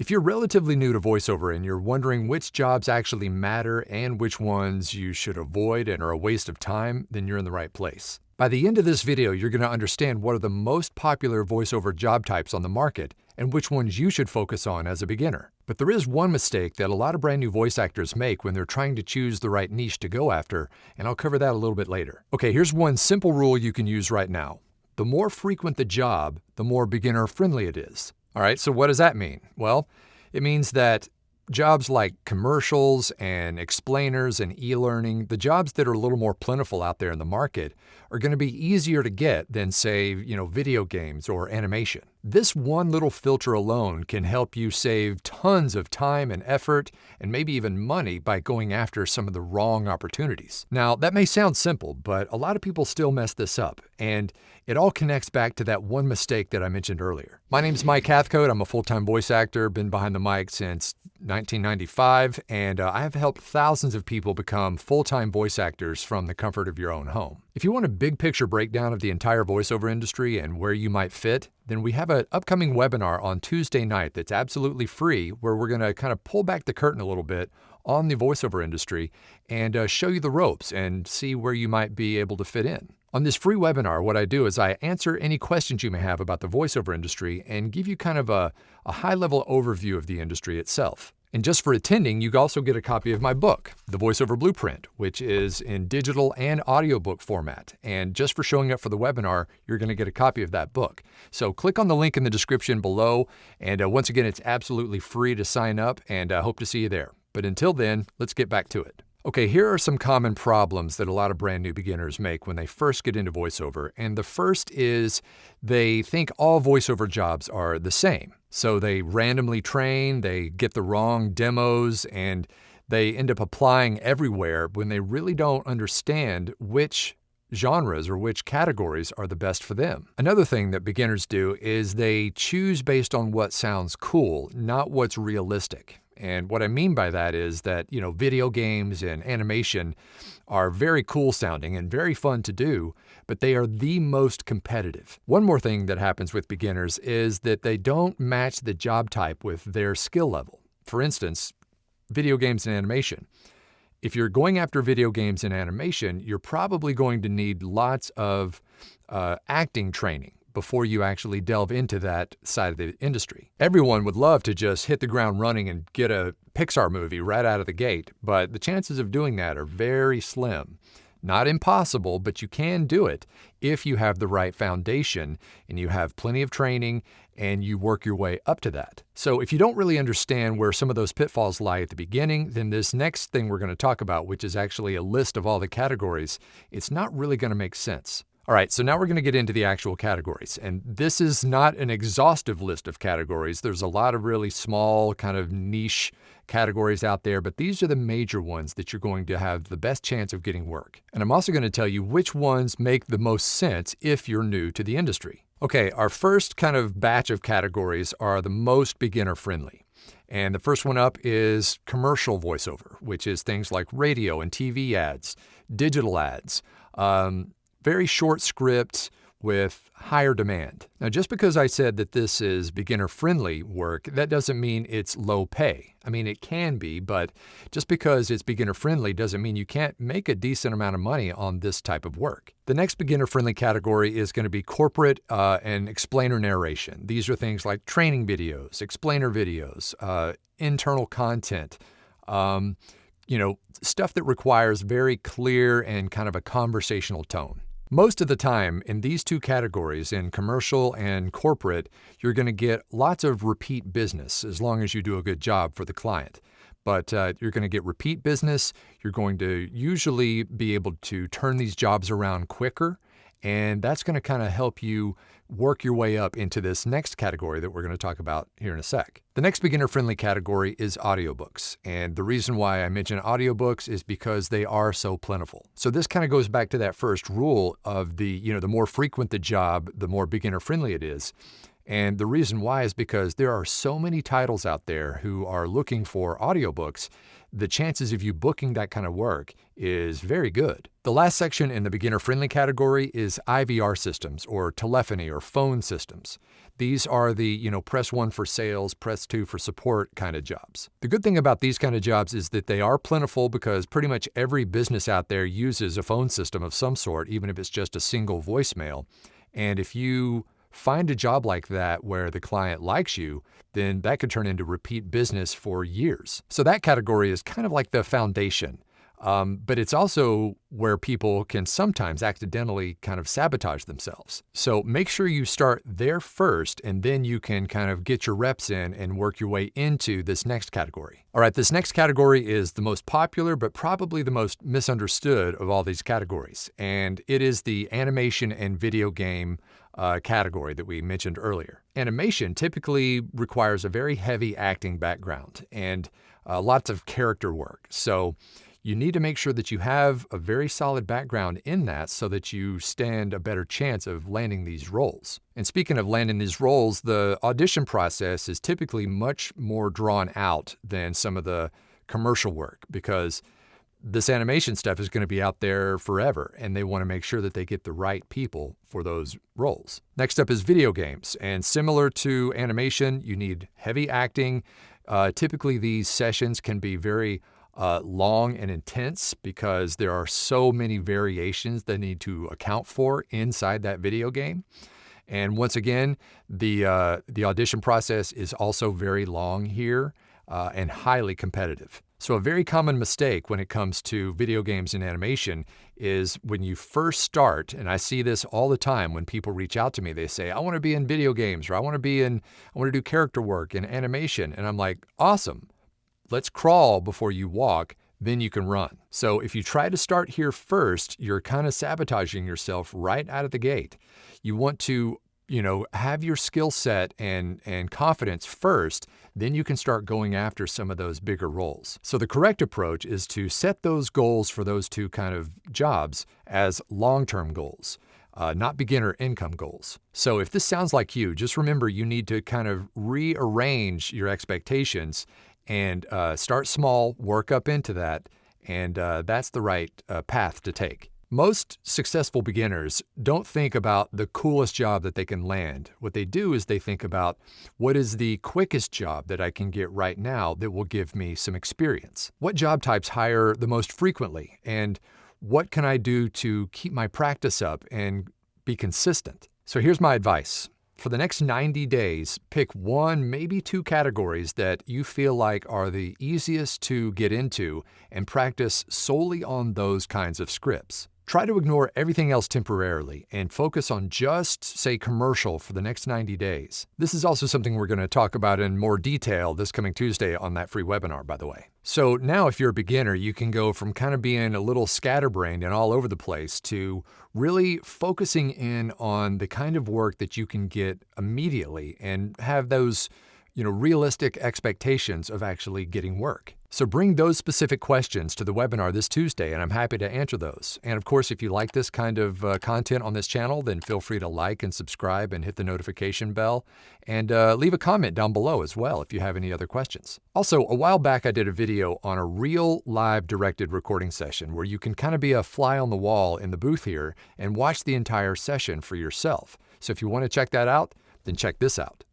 If you're relatively new to voiceover and you're wondering which jobs actually matter and which ones you should avoid and are a waste of time, then you're in the right place. By the end of this video, you're going to understand what are the most popular voiceover job types on the market and which ones you should focus on as a beginner. But there is one mistake that a lot of brand new voice actors make when they're trying to choose the right niche to go after, and I'll cover that a little bit later. Okay, here's one simple rule you can use right now. The more frequent the job, the more beginner-friendly it is. All right, so what does that mean? Well, it means that jobs like commercials and explainers and e-learning, the jobs that are a little more plentiful out there in the market, are going to be easier to get than, say, video games or animation. This one little filter alone can help you save tons of time and effort and maybe even money by going after some of the wrong opportunities. Now, that may sound simple, but a lot of people still mess this up, and it all connects back to that one mistake that I mentioned earlier. My name's Mike Hathcote. I'm a full-time voice actor, been behind the mic since 1995, and I have helped thousands of people become full-time voice actors from the comfort of your own home. If you want a big picture breakdown of the entire voiceover industry and where you might fit, then we have an upcoming webinar on Tuesday night that's absolutely free, where we're going to kind of pull back the curtain a little bit on the voiceover industry and show you the ropes and see where you might be able to fit in. On this free webinar, what I do is I answer any questions you may have about the voiceover industry and give you kind of a high-level overview of the industry itself. And just for attending, you also get a copy of my book, The Voiceover Blueprint, which is in digital and audiobook format. And just for showing up for the webinar, you're going to get a copy of that book. So click on the link in the description below. And once again, it's absolutely free to sign up, and I hope to see you there. But until then, let's get back to it. Okay, here are some common problems that a lot of brand new beginners make when they first get into voiceover. And the first is they think all voiceover jobs are the same. So they randomly train, they get the wrong demos, and they end up applying everywhere when they really don't understand which genres or which categories are the best for them. Another thing that beginners do is they choose based on what sounds cool, not what's realistic. And what I mean by that is that, video games and animation are very cool sounding and very fun to do, but they are the most competitive. One more thing that happens with beginners is that they don't match the job type with their skill level. For instance, video games and animation. If you're going after video games and animation, you're probably going to need lots of acting training before you actually delve into that side of the industry. Everyone would love to just hit the ground running and get a Pixar movie right out of the gate, but the chances of doing that are very slim. Not impossible, but you can do it if you have the right foundation and you have plenty of training and you work your way up to that. So if you don't really understand where some of those pitfalls lie at the beginning, then this next thing we're going to talk about, which is actually a list of all the categories, it's not really going to make sense. All right, so now we're going to get into the actual categories. And this is not an exhaustive list of categories. There's a lot of really small kind of niche categories out there, but these are the major ones that you're going to have the best chance of getting work. And I'm also going to tell you which ones make the most sense if you're new to the industry. Okay, our first kind of batch of categories are the most beginner-friendly. And the first one up is commercial voiceover, which is things like radio and TV ads, digital ads, very short scripts with higher demand. Now, just because I said that this is beginner-friendly work, that doesn't mean it's low pay. I mean, it can be, but just because it's beginner-friendly doesn't mean you can't make a decent amount of money on this type of work. The next beginner-friendly category is going to be corporate and explainer narration. These are things like training videos, explainer videos, internal content, stuff that requires very clear and kind of a conversational tone. Most of the time in these two categories, in commercial and corporate, you're going to get lots of repeat business as long as you do a good job for the client. But you're going to get repeat business. You're going to usually be able to turn these jobs around quicker. And that's going to kind of help you work your way up into this next category that we're going to talk about here in a sec. The next beginner-friendly category is audiobooks. And the reason why I mention audiobooks is because they are so plentiful. So this kind of goes back to that first rule of the more frequent the job, the more beginner-friendly it is. And the reason why is because there are so many titles out there who are looking for audiobooks. The chances of you booking that kind of work is very good. The last section in the beginner-friendly category is IVR systems, or telephony or phone systems. These are the, press 1 for sales, press 2 for support kind of jobs. The good thing about these kind of jobs is that they are plentiful because pretty much every business out there uses a phone system of some sort, even if it's just a single voicemail. And if you find a job like that where the client likes you, then that could turn into repeat business for years. So that category is kind of like the foundation. But it's also where people can sometimes accidentally kind of sabotage themselves. So make sure you start there first, and then you can kind of get your reps in and work your way into this next category. All right, this next category is the most popular, but probably the most misunderstood of all these categories. And it is the animation and video game category that we mentioned earlier. Animation typically requires a very heavy acting background and lots of character work. So you need to make sure that you have a very solid background in that so that you stand a better chance of landing these roles. And speaking of landing these roles, the audition process is typically much more drawn out than some of the commercial work because this animation stuff is going to be out there forever, and they want to make sure that they get the right people for those roles. Next up is video games, and similar to animation, you need heavy acting. Typically, these sessions can be very long and intense because there are so many variations that need to account for inside that video game. And once again, the audition process is also very long here and highly competitive. So a very common mistake when it comes to video games and animation is when you first start, and I see this all the time when people reach out to me, they say, I want to be in video games, or I want to do character work and animation. And I'm like, awesome. Let's crawl before you walk, then you can run. So if you try to start here first, you're kind of sabotaging yourself right out of the gate. You want to, have your skill set and confidence first, then you can start going after some of those bigger roles. So the correct approach is to set those goals for those two kind of jobs as long-term goals. Not beginner income goals. So if this sounds like you, just remember you need to kind of rearrange your expectations and start small, work up into that, and that's the right path to take. Most successful beginners don't think about the coolest job that they can land. What they do is they think about what is the quickest job that I can get right now that will give me some experience. What job types hire the most frequently? And what can I do to keep my practice up and be consistent? So here's my advice. For the next 90 days, pick one, maybe two categories that you feel like are the easiest to get into and practice solely on those kinds of scripts. Try to ignore everything else temporarily and focus on just, say, commercial for the next 90 days. This is also something we're going to talk about in more detail this coming Tuesday on that free webinar, by the way. So now if you're a beginner, you can go from kind of being a little scatterbrained and all over the place to really focusing in on the kind of work that you can get immediately and have those, realistic expectations of actually getting work. So bring those specific questions to the webinar this Tuesday, and I'm happy to answer those. And of course, if you like this kind of content on this channel, then feel free to like and subscribe and hit the notification bell, and leave a comment down below as well if you have any other questions. Also, a while back I did a video on a real live directed recording session where you can kind of be a fly on the wall in the booth here and watch the entire session for yourself. So if you want to check that out, then check this out.